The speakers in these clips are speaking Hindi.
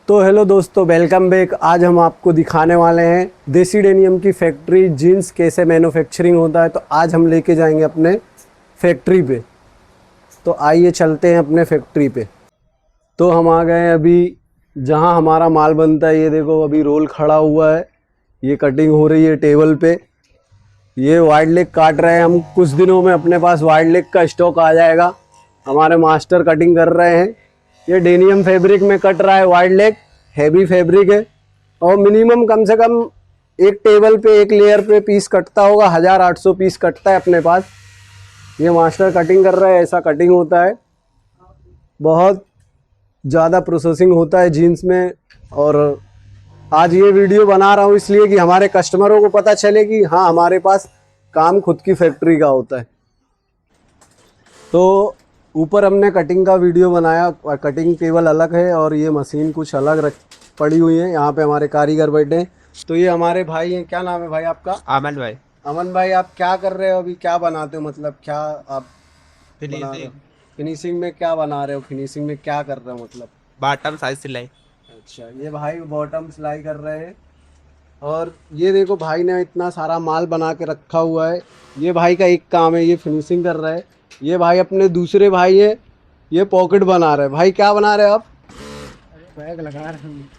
तो हेलो दोस्तों, वेलकम बैक। आज हम आपको दिखाने वाले हैं देसी डेनियम की फैक्ट्री जीन्स कैसे मैन्युफैक्चरिंग होता है। तो आज हम लेके जाएंगे अपने फैक्ट्री पे। तो आइए चलते हैं अपने फैक्ट्री पे। तो हम आ गए हैं अभी जहां हमारा माल बनता है। ये देखो अभी रोल खड़ा हुआ है, ये कटिंग हो रही है टेबल पे। ये वाइड लेग काट रहे हैं हम। कुछ दिनों में अपने पास वाइड लेग का स्टॉक आ जाएगा। हमारे मास्टर कटिंग कर रहे हैं। ये डेनियम फैब्रिक में कट रहा है वाइड लेग, हैवी फैब्रिक है। और मिनिमम कम से कम एक टेबल पे एक लेयर पे पीस कटता होगा। 1800 पीस कटता है अपने पास। ये मास्टर कटिंग कर रहा है, ऐसा कटिंग होता है। बहुत ज़्यादा प्रोसेसिंग होता है जीन्स में। और आज ये वीडियो बना रहा हूँ इसलिए कि हमारे कस्टमरों को पता चले कि हाँ, हमारे पास काम खुद की फैक्ट्री का होता है। तो ऊपर हमने कटिंग का वीडियो बनाया। कटिंग टेबल अलग है और ये मशीन कुछ अलग रख पड़ी हुई है। यहाँ पे हमारे कारीगर बैठे हैं। तो ये हमारे भाई हैं। क्या नाम है भाई आपका? अमन भाई। अमन भाई, आप क्या कर रहे हो अभी? क्या बनाते हो, मतलब क्या आप बना रहे हो? फिनिशिंग फिनिशिंग में क्या बना रहे हो? फिनिशिंग में क्या कर रहे हो मतलब? बॉटम साइज सिलाई। अच्छा, ये भाई बॉटम सिलाई कर रहे हैं। और ये देखो भाई ने इतना सारा माल बना के रखा हुआ है। ये भाई का एक काम है, ये फिनिशिंग कर रहा है। ये भाई अपने दूसरे भाई है, ये पॉकेट बना रहे हैं। भाई क्या बना रहे हैं आप? बैग लगा रहे हैं।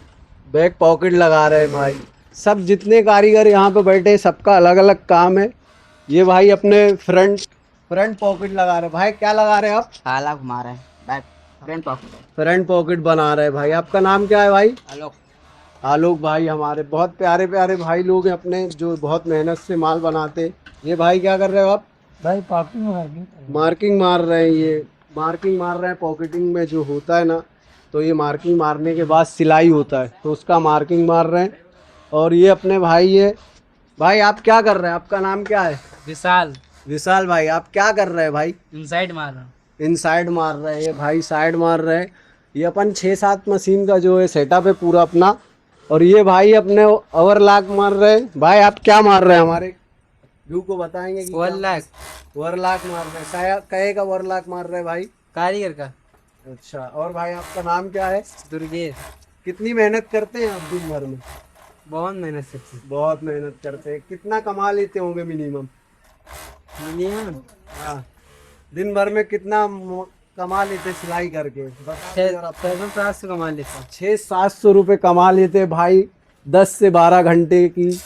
बैक पॉकेट लगा रहे हैं भाई। सब जितने कारीगर यहाँ पे बैठे हैं सबका अलग अलग काम है। ये भाई अपने फ्रंट पॉकेट लगा रहे हैं। भाई क्या लगा रहे हैं आप? ताला घुमा रहे हैं, back front pocket. Front pocket बना रहे हैं भाई। आपका नाम क्या है भाई? आलोक। आलोक भाई। हमारे बहुत प्यारे प्यारे भाई लोग हैं अपने, जो बहुत मेहनत से माल बनाते हैं। ये भाई क्या कर रहे हो आप? भाई पॉकेट में मार्किंग मार रहे हैं। ये मार्किंग मार रहे हैं। पॉकेटिंग में जो होता है ना, तो ये मार्किंग मारने के बाद सिलाई होता है, तो उसका मार्किंग मार रहे हैं। और ये अपने भाई है। भाई आप क्या कर रहे हैं? आपका नाम क्या है? विशाल। विशाल भाई, आप क्या कर रहे हैं भाई? इनसाइड मार रहा हूँ। इनसाइड मार रहे हैं। ये भाई साइड मार रहे हैं। ये अपन 6-7 मशीन का जो है सेटअप है पूरा अपना। और ये भाई अपने ओवरलॉक मार रहे हैं। भाई आप क्या मार रहे हैं? हमारे व्यू को बताएंगे कि वन लाख ओवरलॉक मार रहे हैं। शायद कहे का ओवरलॉक मार रहे हैं भाई। कारीगर का। अच्छा, और भाई आपका नाम क्या है? दुर्गेश। कितनी मेहनत करते हैं आप दिन भर में? बहुत मेहनत से। बहुत मेहनत करते हैं। कितना कमा लेते होंगे मिनिमम? मिनिमम हाँ, दिन भर में कितना कमा लेते सिलाई करके? बताइए जरा। 600 कमा लेता। 600-700 रुपये कमा लेते भाई। 10 से 12 घंटे की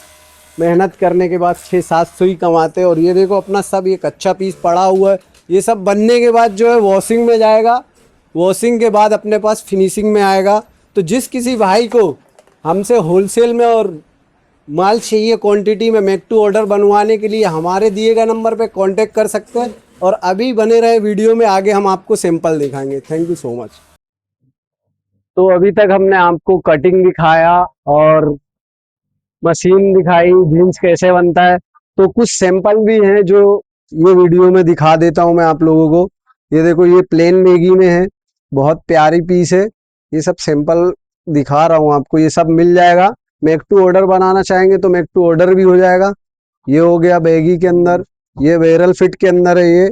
मेहनत करने के बाद 600-700 ही कमाते। और ये देखो अपना सब ये कच्चा पीस पड़ा हुआ है। ये सब बनने के बाद जो है वॉशिंग में जाएगा। वॉशिंग के बाद अपने पास फिनिशिंग में आएगा। तो जिस किसी भाई को हमसे होलसेल में और माल चाहिए क्वांटिटी में, मेक टू ऑर्डर बनवाने के लिए हमारे दिए गए नंबर पे कांटेक्ट कर सकते हैं। और अभी बने रहे वीडियो में, आगे हम आपको सैंपल दिखाएंगे। Thank you so much. तो अभी तक हमने आपको कटिंग दिखाया और मशीन दिखाई, जीन्स कैसे बनता है। तो कुछ सैंपल भी हैं जो ये वीडियो में दिखा देता हूं मैं आप लोगों को। ये देखो, ये प्लेन मेगी में है, बहुत प्यारी पीस है। ये सब सैंपल दिखा रहा हूँ आपको। ये सब मिल जाएगा। मेक टू ऑर्डर बनाना चाहेंगे तो मेक टू ऑर्डर भी हो जाएगा। ये हो गया बैगी के अंदर। ये वेरल फिट के अंदर है।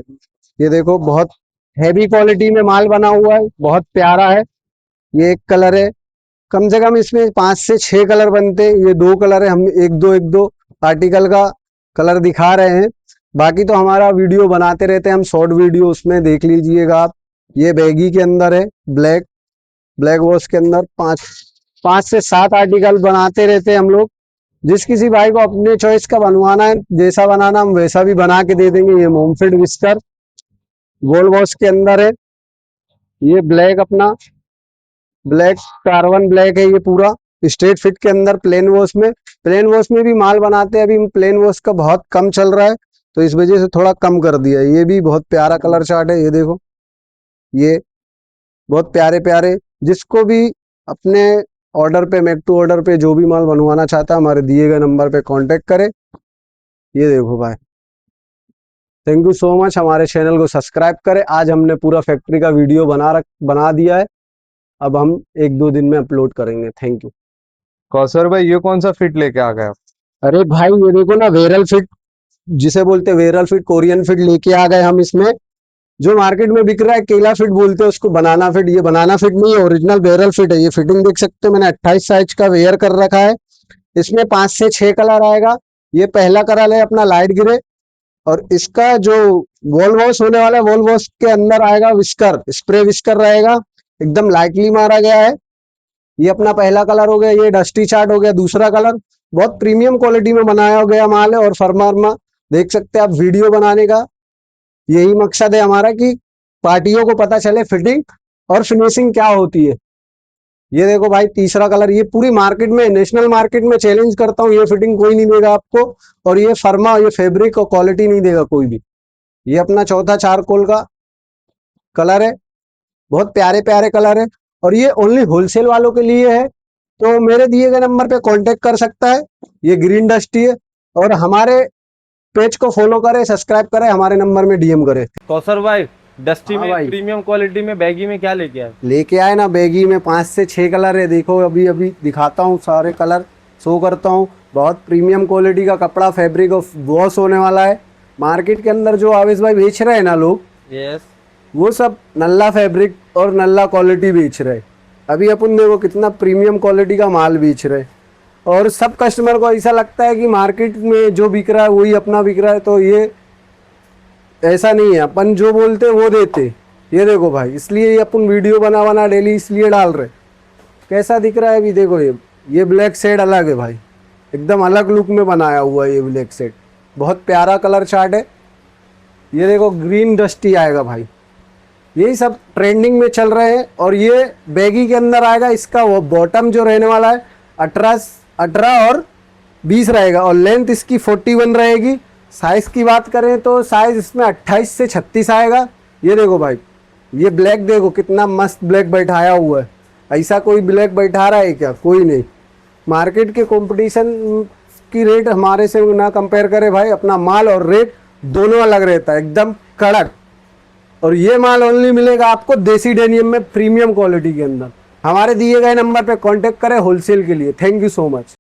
ये देखो बहुत हैवी क्वालिटी में माल बना हुआ है, बहुत प्यारा है। ये एक कलर है। कम से कम इसमें 5 से 6 कलर बनते हैं। ये 2 कलर है। हम एक दो आर्टिकल का कलर दिखा रहे हैं। बाकी तो हमारा वीडियो बनाते रहते हैं हम, शॉर्ट वीडियो, उसमें देख लीजिएगा आप। ये बैगी के अंदर है, ब्लैक वॉश के अंदर 5 से 7 आर्टिकल बनाते रहते हैं हम लोग। जिस किसी भाई को अपने चॉइस का बनवाना है, जैसा बनाना हम वैसा भी बना के दे देंगे। ये मोमफिट विस्कर गोल्ड वॉश के अंदर है। ये ब्लैक अपना ब्लैक कार्बन ब्लैक है। ये पूरा स्ट्रेट फिट के अंदर प्लेन वॉश में भी माल बनाते हैं। अभी प्लेन वॉश का बहुत कम चल रहा है, तो इस वजह से थोड़ा कम कर दिया है। ये भी बहुत प्यारा कलर चार्ट है। ये देखो, ये बहुत प्यारे प्यारे। जिसको भी अपने ऑर्डर पे, मेक टू ऑर्डर पे जो भी माल बनवाना चाहता है, हमारे दिए गए नंबर पे कांटेक्ट करे। ये देखो भाई, थैंक यू सो मच। हमारे चैनल को सब्सक्राइब करें। आज हमने पूरा फैक्ट्री का वीडियो बना दिया है। अब हम 1-2 दिन में अपलोड करेंगे। Thank you. कौसर भाई, ये कौन सा फिट लेके आ गए आप? अरे भाई, ये देखो ना, वेरल फिट जिसे बोलते हैं, वेरल फिट, कोरियन फिट लेके आ गए हम इसमें। जो मार्केट में बिक रहा है केला फिट बोलते हैं उसको, बनाना फिट। ये बनाना फिट नहीं है, ओरिजिनल बैरल फिट है। ये फिटिंग देख सकते हो, मैंने 28 साइज का वेयर कर रखा है। इसमें 5 से 6 कलर आएगा। ये पहला कलर है अपना लाइट ग्रे, और इसका जो वॉल वॉश होने वाला है, वॉल वॉश के अंदर आएगा विस्कर, स्प्रे विस्कर रहेगा, एकदम लाइटली मारा गया है। ये अपना पहला कलर हो गया। ये डस्टी चार्ट हो गया दूसरा कलर। बहुत प्रीमियम क्वालिटी में बनाया गया माल है, और फर्मा देख सकते हैं आप। वीडियो बनाने का यही मकसद है हमारा कि पार्टियों को पता चले फिटिंग और फिनिशिंग क्या होती है। ये देखो भाई तीसरा कलर। ये पूरी मार्केट में, नेशनल मार्केट में चैलेंज करता हूँ, ये फिटिंग कोई नहीं देगा आपको, और ये फर्मा, ये फैब्रिक और क्वालिटी नहीं देगा कोई भी। ये अपना चौथा चारकोल का कलर है। बहुत प्यारे प्यारे कलर है, और ये ओनली होलसेल वालों के लिए है। तो मेरे दिए गए नंबर पे कांटेक्ट कर सकता है। ये ग्रीन डस्टी है, और हमारे पेज को फॉलो करे, सब्सक्राइब करे, हमारे नंबर में डीएम करे। कौसर भाई, डस्टी हाँ में भाई। प्रीमियम क्वालिटी में बैगी में क्या लेके आए? लेके आए ना बैगी में 5 से 6 कलर है। देखो अभी अभी दिखाता हूँ, सारे कलर शो करता हूँ। बहुत प्रीमियम क्वालिटी का कपड़ा, फैब्रिक और वॉश होने वाला है। मार्केट के अंदर जो आवेश भाई बेच रहे हैं ना लोग, यस, वो सब नल्ला फैब्रिक और नल्ला क्वालिटी बेच रहे। अभी अपन देखो कितना प्रीमियम क्वालिटी का माल बेच रहे, और सब कस्टमर को ऐसा लगता है कि मार्केट में जो बिक रहा है वही अपना बिक रहा है। तो ये ऐसा नहीं है, अपन जो बोलते वो देते। ये देखो भाई, इसलिए ये अपन वीडियो बना डेली इसलिए डाल रहे। कैसा दिख रहा है अभी देखो, ये ब्लैक शेड अलग है भाई, एकदम अलग लुक में बनाया हुआ है ये ब्लैक शेड। बहुत प्यारा कलर चार्ट है। ये देखो ग्रीन डस्टी आएगा भाई, यही सब ट्रेंडिंग में चल रहे हैं। और ये बैगी के अंदर आएगा। इसका वो बॉटम जो रहने वाला है 18 और 20 रहेगा, और लेंथ इसकी 41 रहेगी। साइज की बात करें तो साइज इसमें 28 से 36 आएगा। ये देखो भाई, ये ब्लैक देखो कितना मस्त ब्लैक बैठाया हुआ है। ऐसा कोई ब्लैक बैठा रहा है क्या? कोई नहीं। मार्केट के कंपटीशन की रेट हमारे से ना कंपेयर करे भाई। अपना माल और रेट दोनों अलग रहता है, एकदम कड़क। और ये माल ओनली मिलेगा आपको देसी डेनियम में, प्रीमियम क्वालिटी के अंदर। हमारे दिए गए नंबर पे कांटेक्ट करें होलसेल के लिए। Thank you so much.